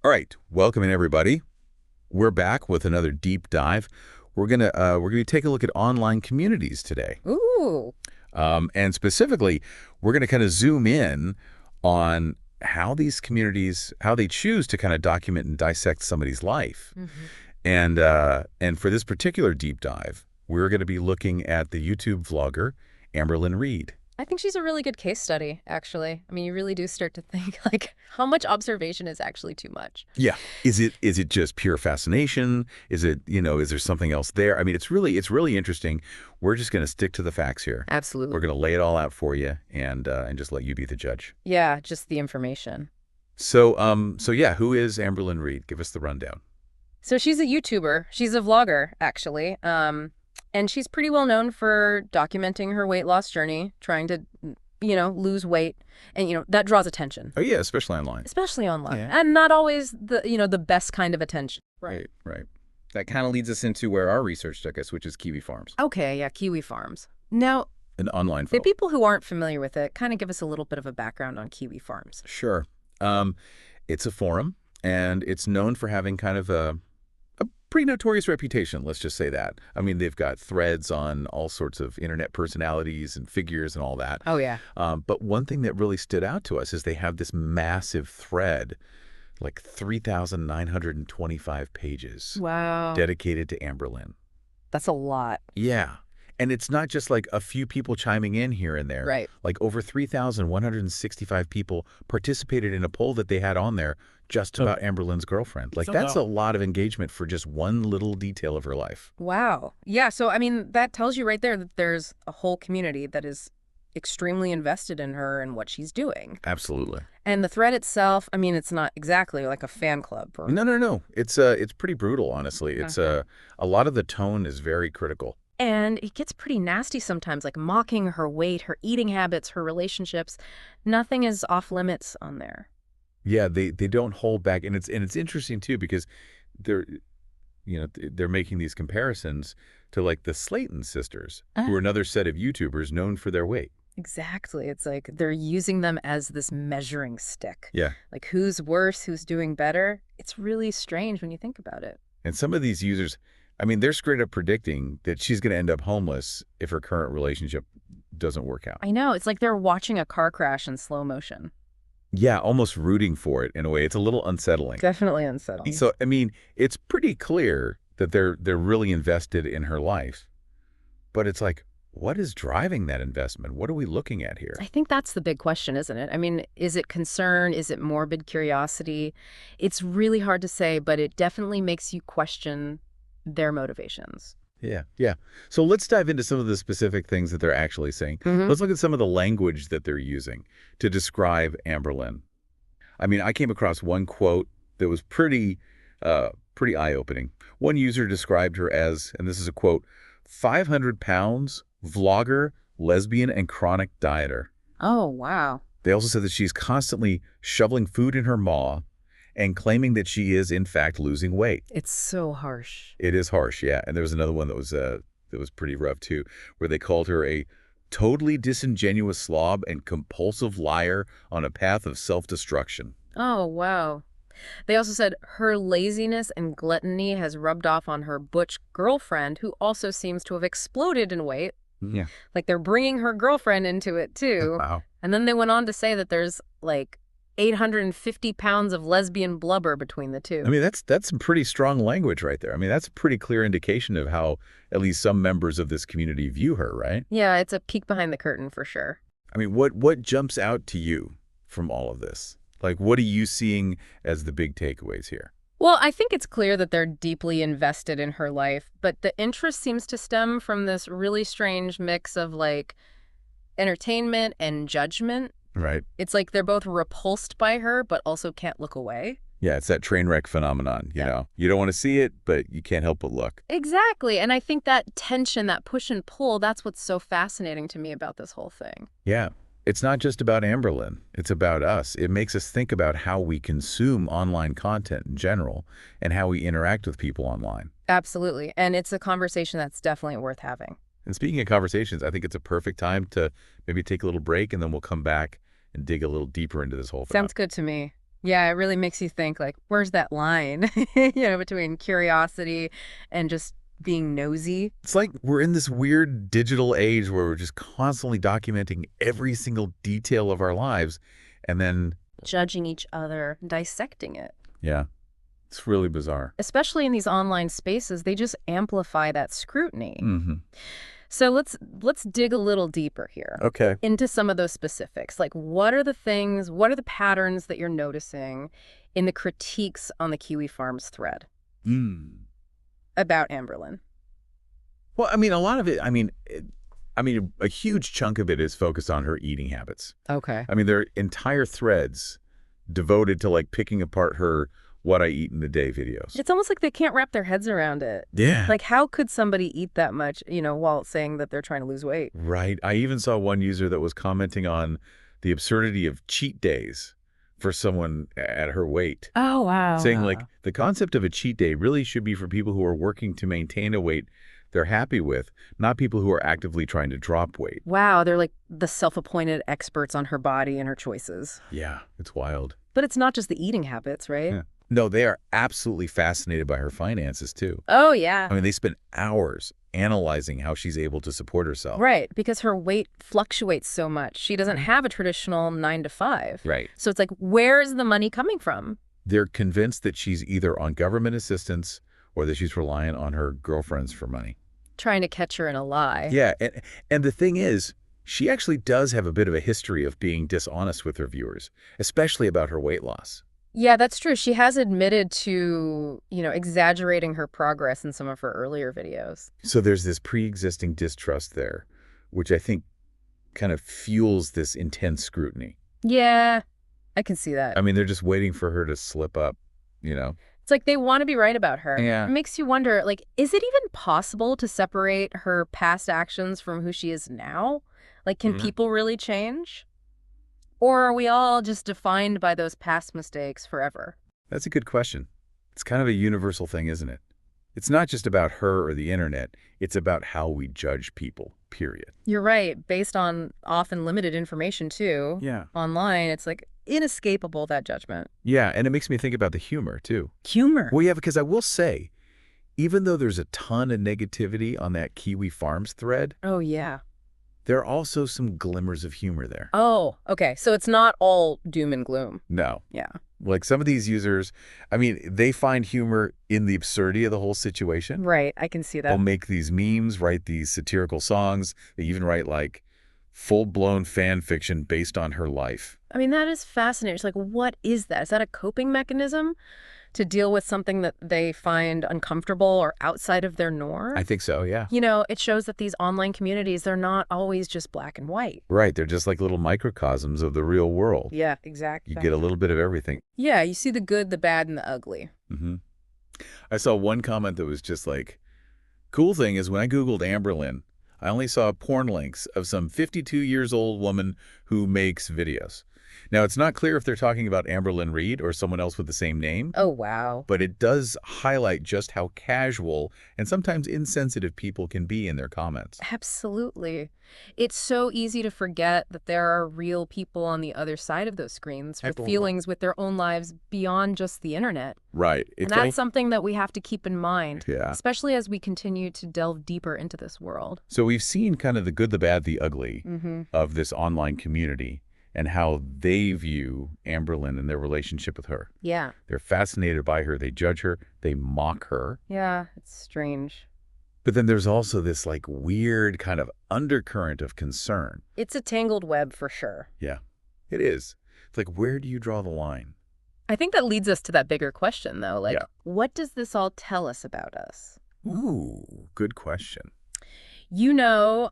All right, welcome in everybody. We're back with another deep dive. We're gonna take a look at online communities today, Ooh. and specifically, we're gonna kind of zoom in on how these communities, how they choose to kind of document and dissect somebody's life. And for this particular deep dive, we're going to be looking at the YouTube vlogger Amberlynn Reid. I think she's a really good case study, actually. I mean, you really do start to think, like, how much observation is actually too much? Yeah. Is it just pure fascination? Is it, is there something else there? I mean, it's really interesting. We're just going to stick to the facts here. Absolutely. We're going to lay it all out for you and just let you be the judge. Yeah, just the information. So yeah, who is Amberlynn Reid? Give us the rundown. So she's a YouTuber. She's a vlogger, actually. And she's pretty well known for documenting her weight loss journey, trying to, lose weight. And, that draws attention. Oh, yeah, especially online. Especially online. Yeah. And not always the best kind of attention. Right. That kind of leads us into where our research took us, which is Kiwi Farms. Okay, yeah, Kiwi Farms. Now, An online the film. people who aren't familiar with it, kind of give us a little bit of a background on Kiwi Farms. Sure. It's a forum, and it's known for having kind of a pretty notorious reputation, let's just say that. I mean, they've got threads on all sorts of internet personalities and figures and all that. Oh, yeah. But one thing that really stood out to us is they have this massive thread, like 3,925 pages, Wow. dedicated to Amberlynn. That's a lot. Yeah. And it's not just like a few people chiming in here and there. Right. Like over 3,165 people participated in a poll that they had on there just about Amberlynn's girlfriend. Like, that's a lot of engagement for just one little detail of her life. Wow. Yeah, so, I mean, that tells you right there that there's a whole community that is extremely invested in her and what she's doing. Absolutely. And the thread itself, I mean, it's not exactly like a fan club. Or... No. It's pretty brutal, honestly. It's a lot of the tone is very critical. And it gets pretty nasty sometimes, like mocking her weight, her eating habits, her relationships. Nothing is off limits on there. Yeah, they don't hold back, and it's interesting too because they're making these comparisons to like the Slayton sisters, who are another set of YouTubers known for their weight. Exactly. It's like they're using them as this measuring stick. Yeah. Like who's worse, who's doing better. It's really strange when you think about it. And some of these users, I mean, they're straight up predicting that she's going to end up homeless if her current relationship doesn't work out. I know. It's like they're watching a car crash in slow motion. Yeah, almost rooting for it in a way. It's a little unsettling. Definitely unsettling. So, I mean, it's pretty clear that they're really invested in her life. But it's like, what is driving that investment? What are we looking at here? I think that's the big question, isn't it? I mean, is it concern? Is it morbid curiosity? It's really hard to say, but it definitely makes you question their motivations. Yeah. So let's dive into some of the specific things that they're actually saying. Let's look at some of the language that they're using to describe Amberlynn. I mean, I came across one quote that was pretty eye-opening. One user described her as, and this is a quote, 500 pounds, vlogger, lesbian, and chronic dieter. Oh, wow. They also said that she's constantly shoveling food in her maw and claiming that she is, in fact, losing weight. It's so harsh. It is harsh, yeah. And there was another one that was pretty rough, too, where they called her a totally disingenuous slob and compulsive liar on a path of self-destruction. Oh, wow. They also said her laziness and gluttony has rubbed off on her butch girlfriend, who also seems to have exploded in weight. Yeah. Like they're bringing her girlfriend into it, too. Wow. And then they went on to say that there's, like, 850 pounds of lesbian blubber between the two. I mean, that's some pretty strong language right there. I mean, that's a pretty clear indication of how at least some members of this community view her, right? Yeah, it's a peek behind the curtain for sure. I mean, what jumps out to you from all of this? Like, what are you seeing as the big takeaways here? Well, I think it's clear that they're deeply invested in her life, but the interest seems to stem from this really strange mix of, like, entertainment and judgment. Right. It's like they're both repulsed by her, but also can't look away. Yeah, it's that train wreck phenomenon, you know. You don't want to see it, but you can't help but look. Exactly. And I think that tension, that push and pull, that's what's so fascinating to me about this whole thing. Yeah. It's not just about Amberlynn. It's about us. It makes us think about how we consume online content in general and how we interact with people online. Absolutely. And it's a conversation that's definitely worth having. And speaking of conversations, I think it's a perfect time to maybe take a little break, and then we'll come back and dig a little deeper into this whole thing. Sounds good to me. Yeah, it really makes you think, like, where's that line, between curiosity and just being nosy? It's like we're in this weird digital age where we're just constantly documenting every single detail of our lives. And then, Judging each other, dissecting it. yeah, it's really bizarre. Especially in these online spaces, they just amplify that scrutiny. Mm-hmm. So let's dig a little deeper here Okay. into some of those specifics. Like, what are the patterns that you're noticing in the critiques on the Kiwi Farms thread about Amberlynn? Well, I mean, a lot of it, a huge chunk of it is focused on her eating habits. Okay. I mean, there are entire threads devoted to like picking apart her what I eat in a day videos. It's almost like they can't wrap their heads around it. Yeah. Like, how could somebody eat that much, while saying that they're trying to lose weight? Right. I even saw one user that was commenting on the absurdity of cheat days for someone at her weight. Oh, wow. Saying like the concept of a cheat day really should be for people who are working to maintain a weight they're happy with, not people who are actively trying to drop weight. Wow, they're like the self-appointed experts on her body and her choices. Yeah, it's wild. But it's not just the eating habits, right? Yeah. No, they are absolutely fascinated by her finances, too. Oh, yeah. I mean, they spend hours analyzing how she's able to support herself. Right, because her weight fluctuates so much. She doesn't have a traditional 9 to 5. Right. So it's like, where is the money coming from? They're convinced that she's either on government assistance or that she's reliant on her girlfriends for money. Trying to catch her in a lie. Yeah, and the thing is, she actually does have a bit of a history of being dishonest with her viewers, especially about her weight loss. Yeah, that's true. She has admitted to, exaggerating her progress in some of her earlier videos. So there's this pre-existing distrust there, which I think kind of fuels this intense scrutiny. Yeah, I can see that. I mean, they're just waiting for her to slip up, It's like they want to be right about her. Yeah. It makes you wonder, like, is it even possible to separate her past actions from who she is now? Like, can people really change? Or are we all just defined by those past mistakes forever? That's a good question. It's kind of a universal thing, isn't it? It's not just about her or the internet. It's about how we judge people, period. You're right. Based on often limited information, too. Yeah. Online, it's like inescapable, that judgment. Yeah, and it makes me think about the humor, too. Humor? Well, yeah, because I will say, even though there's a ton of negativity on that Kiwi Farms thread, Oh, yeah. there are also some glimmers of humor there. Oh, okay. So it's not all doom and gloom. No. Yeah. Like some of these users, I mean, they find humor in the absurdity of the whole situation. Right. I can see that. They'll make these memes, write these satirical songs. They even write like full-blown fan fiction based on her life. I mean, that is fascinating. It's like, what is that? Is that a coping mechanism to deal with something that they find uncomfortable or outside of their norm? I think so, yeah. It shows that these online communities, they're not always just black and white. Right, they're just like little microcosms of the real world. Yeah, exactly. You get a little bit of everything. Yeah, you see the good, the bad, and the ugly. I saw one comment that was just like, cool thing is when I Googled Amberlynn, I only saw porn links of some 52-years-old woman who makes videos. Now, it's not clear if they're talking about Amberlynn Reid or someone else with the same name. Oh, wow. But it does highlight just how casual and sometimes insensitive people can be in their comments. Absolutely. It's so easy to forget that there are real people on the other side of those screens with feelings with their own lives beyond just the internet. Right. And that's something that we have to keep in mind, Yeah. especially as we continue to delve deeper into this world. So we've seen kind of the good, the bad, the ugly of this online community and how they view Amberlynn and their relationship with her. Yeah. They're fascinated by her. They judge her. They mock her. Yeah, it's strange. But then there's also this like weird kind of undercurrent of concern. It's a tangled web for sure. Yeah, it is. It's like, where do you draw the line? I think that leads us to that bigger question, though. Like, Yeah. What does this all tell us about us? Ooh, good question.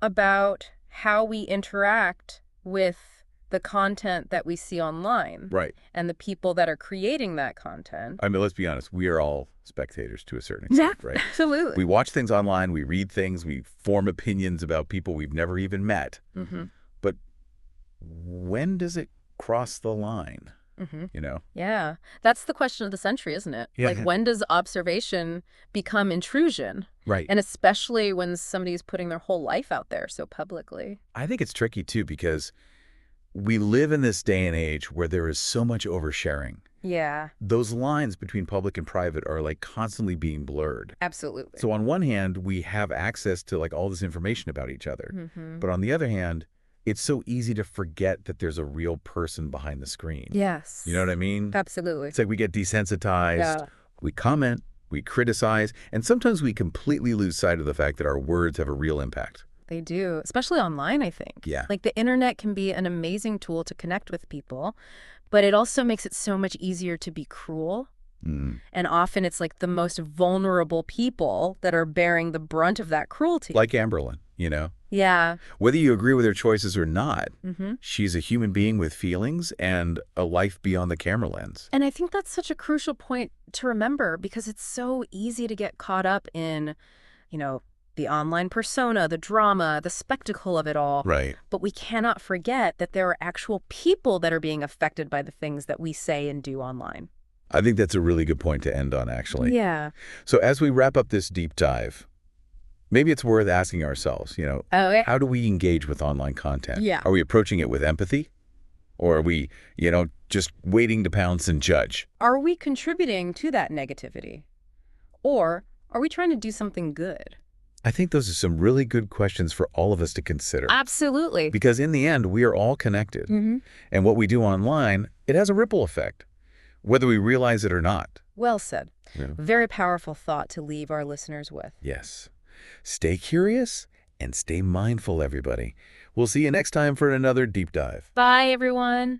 About how we interact with the content that we see online. Right. And the people that are creating that content. I mean, let's be honest. We are all spectators to a certain extent, right? Absolutely. We watch things online. We read things. We form opinions about people we've never even met. But when does it cross the line? Yeah. That's the question of the century, isn't it? Yeah. Like, when does observation become intrusion? Right. And especially when somebody's putting their whole life out there so publicly. I think it's tricky, too, because we live in this day and age where there is so much oversharing Yeah, Those lines between public and private are like constantly being blurred. absolutely. So on one hand, we have access to like all this information about each other. But on the other hand, it's so easy to forget that there's a real person behind the screen. Yes. You know what I mean? Absolutely. It's like we get desensitized, Yeah. we comment, we criticize, and sometimes we completely lose sight of the fact that our words have a real impact. They do, especially online, I think. Yeah. Like the internet can be an amazing tool to connect with people, but it also makes it so much easier to be cruel. And often it's like the most vulnerable people that are bearing the brunt of that cruelty. Like Amberlynn, you know? Yeah. Whether you agree with her choices or not, she's a human being with feelings and a life beyond the camera lens. And I think that's such a crucial point to remember because it's so easy to get caught up in, the online persona, the drama, the spectacle of it all. Right. But we cannot forget that there are actual people that are being affected by the things that we say and do online. I think that's a really good point to end on, actually. Yeah. So as we wrap up this deep dive, maybe it's worth asking ourselves, how do we engage with online content? Yeah. Are we approaching it with empathy? Or are we, just waiting to pounce and judge? Are we contributing to that negativity? Or are we trying to do something good? I think those are some really good questions for all of us to consider. Absolutely. Because in the end, we are all connected. And what we do online, it has a ripple effect, whether we realize it or not. Well said. Yeah. Very powerful thought to leave our listeners with. Yes. Stay curious and stay mindful, everybody. We'll see you next time for another deep dive. Bye, everyone.